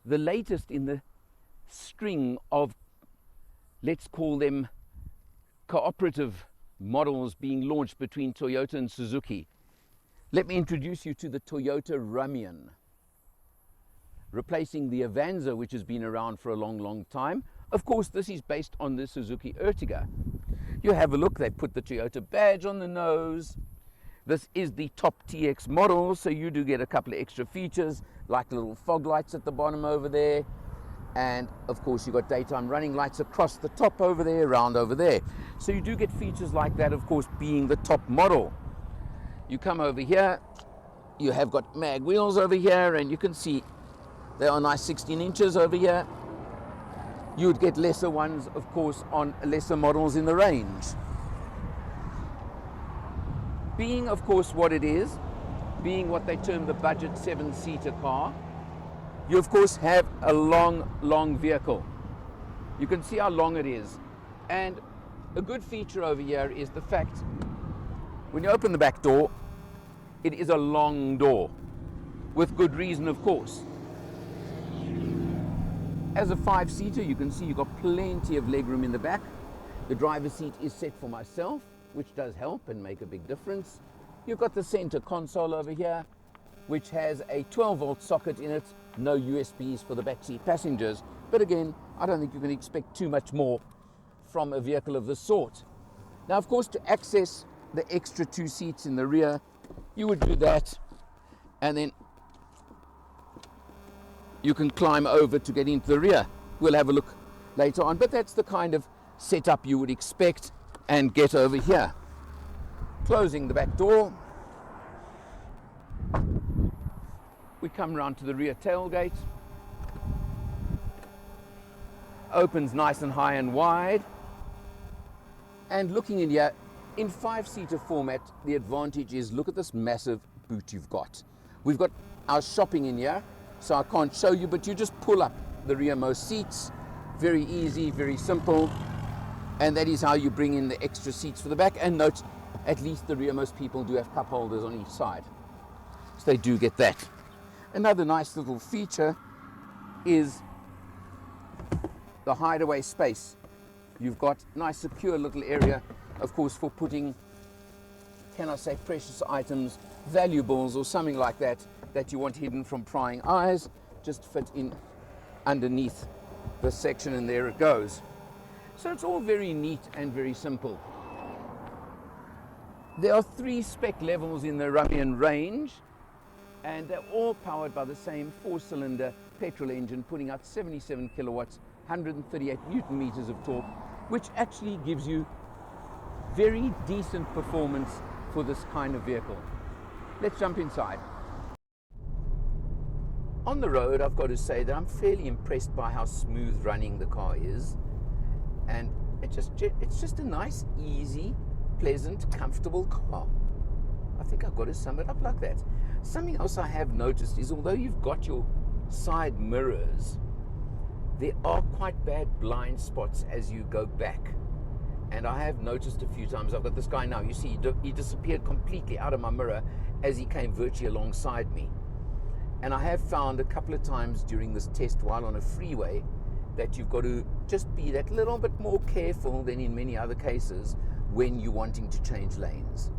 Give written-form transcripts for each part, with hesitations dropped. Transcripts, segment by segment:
the latest in the string of, let's call them, cooperative models being launched between Toyota and Suzuki. Let me introduce you to the Toyota Rumion, replacing the Avanza, which has been around for a long time. Of course, this is based on the Suzuki Ertiga. You have a look, they put the Toyota badge on the nose. This is the top TX model, so you do get a couple of extra features, like little fog lights at the bottom over there. And of course, you've got daytime running lights across the top over there, around over there. So you do get features like that, of course, being the top model. You come over here, you have got mag wheels over here, and you can see they are nice 16 inches over here. You would get lesser ones, of course, on lesser models in the range. Being, of course, what it is, being what they term the budget 7-seater car, you, of course, have a long vehicle. You can see how long it is. And a good feature over here is the fact, when you open the back door, it is a long door, with good reason, of course. As a 5-seater, you can see you've got plenty of legroom in the back. The driver's seat is set for myself, which does help and make a big difference. You've got the center console over here, which has a 12-volt socket in it, no USBs for the backseat passengers. But again, I don't think you can expect too much more from a vehicle of this sort. Now, of course, to access the extra 2 seats in the rear, you would do that, and then you can climb over to get into the rear. We'll have a look later on, but that's the kind of setup you would expect and get over here. Closing the back door, we come round to the rear tailgate. Opens nice and high and wide. And looking in here, in 5-seater format, the advantage is, look at this massive boot you've got. We've got our shopping in here, so I can't show you, but you just pull up the rearmost seats. Very easy, very simple. And that is how you bring in the extra seats for the back. And note, at least the rearmost people do have cup holders on each side, so they do get that. Another nice little feature is the hideaway space. You've got nice secure little area, of course, for putting, can I say, precious items, valuables or something like that, that you want hidden from prying eyes, just fit in underneath this section, and there it goes. So it's all very neat and very simple. There are 3 spec levels in the Rumion range, and they're all powered by the same 4-cylinder petrol engine, putting out 77 kilowatts, 138 newton meters of torque, which actually gives you very decent performance for this kind of vehicle. Let's jump inside. On the road, I've got to say that I'm fairly impressed by how smooth running the car is. And it's just a nice, easy, pleasant, comfortable car. I think I've got to sum it up like that. Something else I have noticed is, although you've got your side mirrors, there are quite bad blind spots as you go back. And I have noticed a few times, I've got this guy now, you see, he disappeared completely out of my mirror as he came virtually alongside me. And I have found a couple of times during this test while on a freeway that you've got to just be that little bit more careful than in many other cases when you're wanting to change lanes.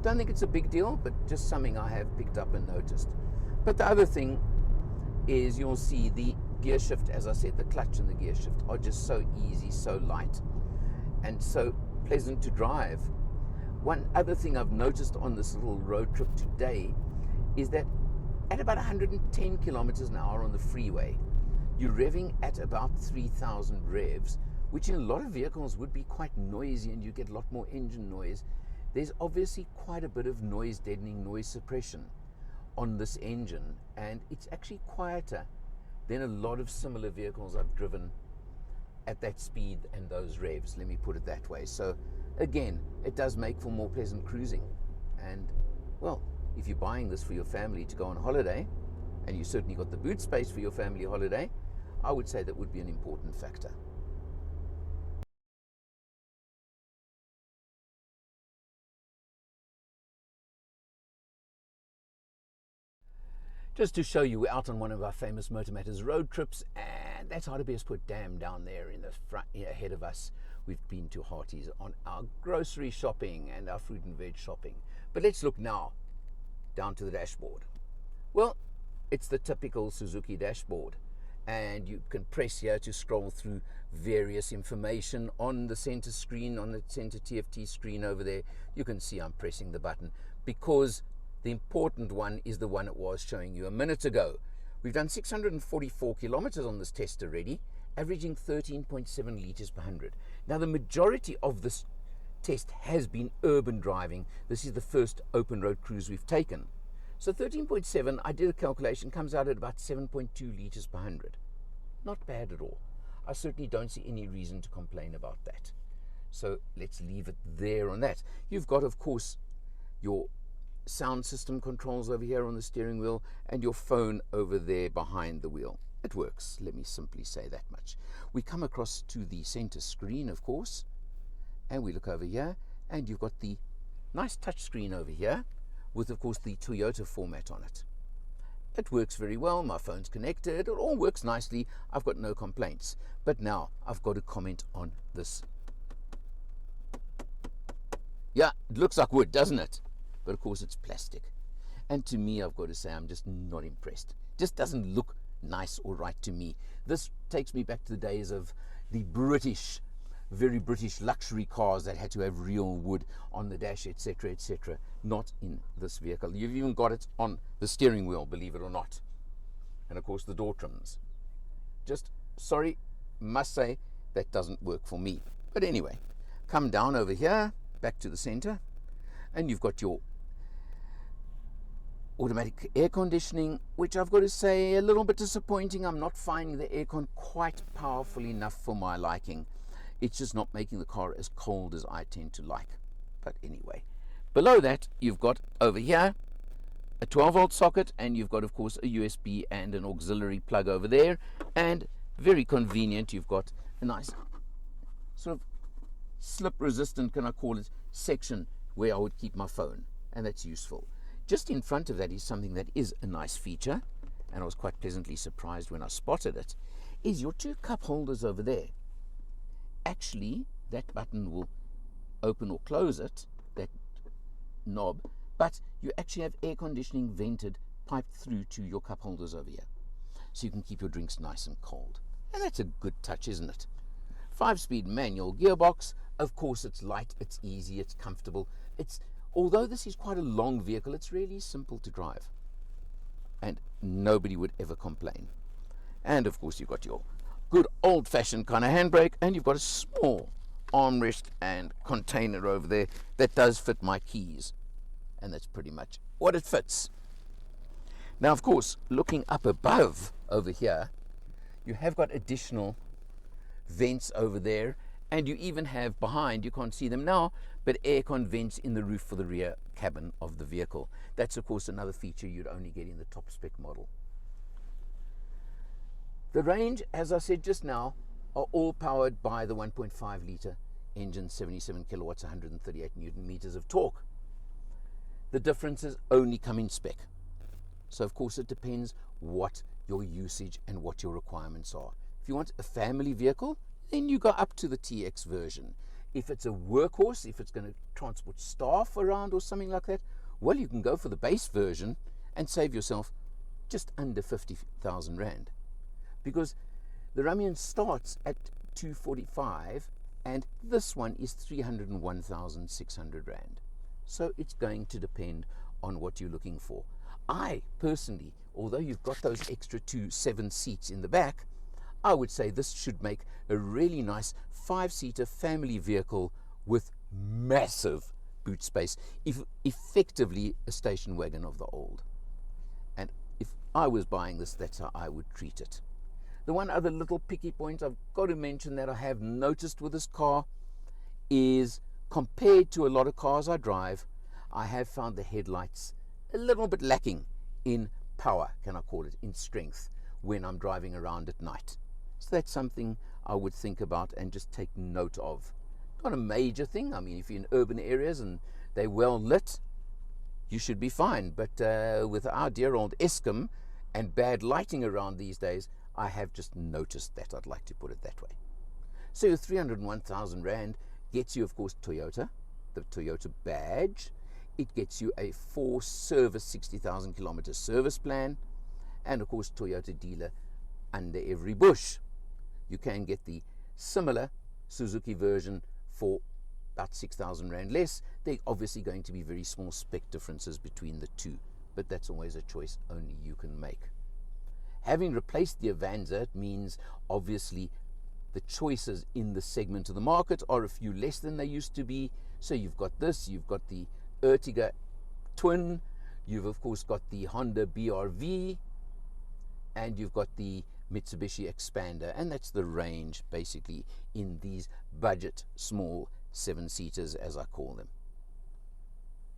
Don't think it's a big deal, but just something I have picked up and noticed. But the other thing is, you'll see the gear shift, as I said, the clutch and the gear shift are just so easy, so light, and so pleasant to drive. One other thing I've noticed on this little road trip today is that at about 110 kilometers an hour on the freeway, you're revving at about 3,000 revs, which in a lot of vehicles would be quite noisy, and you get a lot more engine noise. There's obviously quite a bit of noise deadening, noise suppression on this engine, and it's actually quieter than a lot of similar vehicles I've driven at that speed and those revs, let me put it that way. So again, it does make for more pleasant cruising. And well, if you're buying this for your family to go on holiday, and you certainly got the boot space for your family holiday, I would say that would be an important factor. Just to show you, we're out on one of our famous Motor Matters road trips, and that's Hartbeespoort Dam down there in the front ahead of us. We've been to Harties on our grocery shopping and our fruit and veg shopping. But let's look now down to the dashboard. Well, it's the typical Suzuki dashboard, and you can press here to scroll through various information on the center screen, on the center TFT screen over there. You can see I'm pressing the button because the important one is the one it was showing you a minute ago. We've done 644 kilometers on this test already, averaging 13.7 liters per 100. Now, the majority of this test has been urban driving. This is the first open road cruise we've taken. So 13.7, I did a calculation, comes out at about 7.2 liters per 100. Not bad at all. I certainly don't see any reason to complain about that. So let's leave it there on that. You've got, of course, your sound system controls over here on the steering wheel and your phone over there behind the wheel. It works, let me simply say that much. We come across to the center screen, of course, and we look over here, and you've got the nice touch screen over here with, of course, the Toyota format on it. It works very well. My phone's connected. It all works nicely. I've got no complaints. But now I've got to comment on this. Yeah, it looks like wood, doesn't it? But of course it's plastic. And to me, I've got to say, I'm just not impressed. Just doesn't look nice or right to me. This takes me back to the days of the British, very British luxury cars that had to have real wood on the dash, etc., etc. Not in this vehicle. You've even got it on the steering wheel, believe it or not. And of course the door trims. Just, sorry, must say, that doesn't work for me. But anyway, come down over here, back to the center, and you've got your automatic air conditioning, which I've got to say, a little bit disappointing. I'm not finding the aircon quite powerful enough for my liking. It's just not making the car as cold as I tend to like. But anyway, below that, you've got over here a 12-volt socket, and you've got, of course, a USB and an auxiliary plug over there. And very convenient, you've got a nice sort of slip-resistant, can I call it, section where I would keep my phone, and that's useful. Just in front of that is something that is a nice feature, and I was quite pleasantly surprised when I spotted it, is your two cup holders over there. Actually, that button will open or close it, that knob, but you actually have air conditioning vented, piped through to your cup holders over here. So you can keep your drinks nice and cold. And that's a good touch, isn't it? 5-speed manual gearbox. Of course, it's light, it's easy, it's comfortable. Although this is quite a long vehicle, it's really simple to drive. And nobody would ever complain. And of course, you've got your good old-fashioned kind of handbrake, and you've got a small armrest and container over there that does fit my keys. And that's pretty much what it fits. Now, of course, looking up above over here, you have got additional vents over there, and you even have behind, you can't see them now, but aircon vents in the roof for the rear cabin of the vehicle. That's, of course, another feature you'd only get in the top spec model. The range, as I said just now, are all powered by the 1.5 litre engine, 77 kilowatts, 138 newton meters of torque. The differences only come in spec. So, of course, it depends what your usage and what your requirements are. If you want a family vehicle, then you go up to the TX version. If it's a workhorse, if it's going to transport staff around or something like that, well, you can go for the base version and save yourself just under 50,000 Rand. Because the Rumion starts at 245 and this one is 301,600 Rand. So it's going to depend on what you're looking for. I personally, although you've got those extra 7 seats in the back, I would say this should make a really nice 5-seater family vehicle with massive boot space, effectively a station wagon of the old. And if I was buying this, that's how I would treat it. The one other little picky point I've got to mention that I have noticed with this car is, compared to a lot of cars I drive, I have found the headlights a little bit lacking in power, can I call it, in strength, when I'm driving around at night. So that's something I would think about and just take note of. Not a major thing. I mean, if you're in urban areas and they're well lit, you should be fine. But with our dear old Eskom, and bad lighting around these days, I have just noticed that. I'd like to put it that way. So 301,000 Rand gets you, of course, Toyota, the Toyota badge. It gets you a 4-service 60,000 kilometer service plan, and of course Toyota dealer under every bush. You can get the similar Suzuki version for about 6,000 Rand less. There are obviously going to be very small spec differences between the two, but that's always a choice only you can make. Having replaced the Avanza, it means obviously the choices in the segment of the market are a few less than they used to be. So you've got this, you've got the Ertiga Twin, you've of course got the Honda BRV, and you've got the Mitsubishi Expander, and that's the range basically in these budget small 7-seaters, as I call them.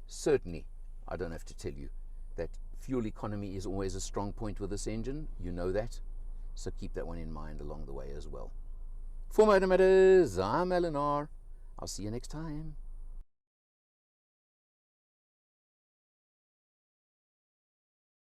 Certainly, I don't have to tell you that fuel economy is always a strong point with this engine. You know that, so keep that one in mind along the way as well. For Motor Matters, I'm Eleanor. I'll see you next time.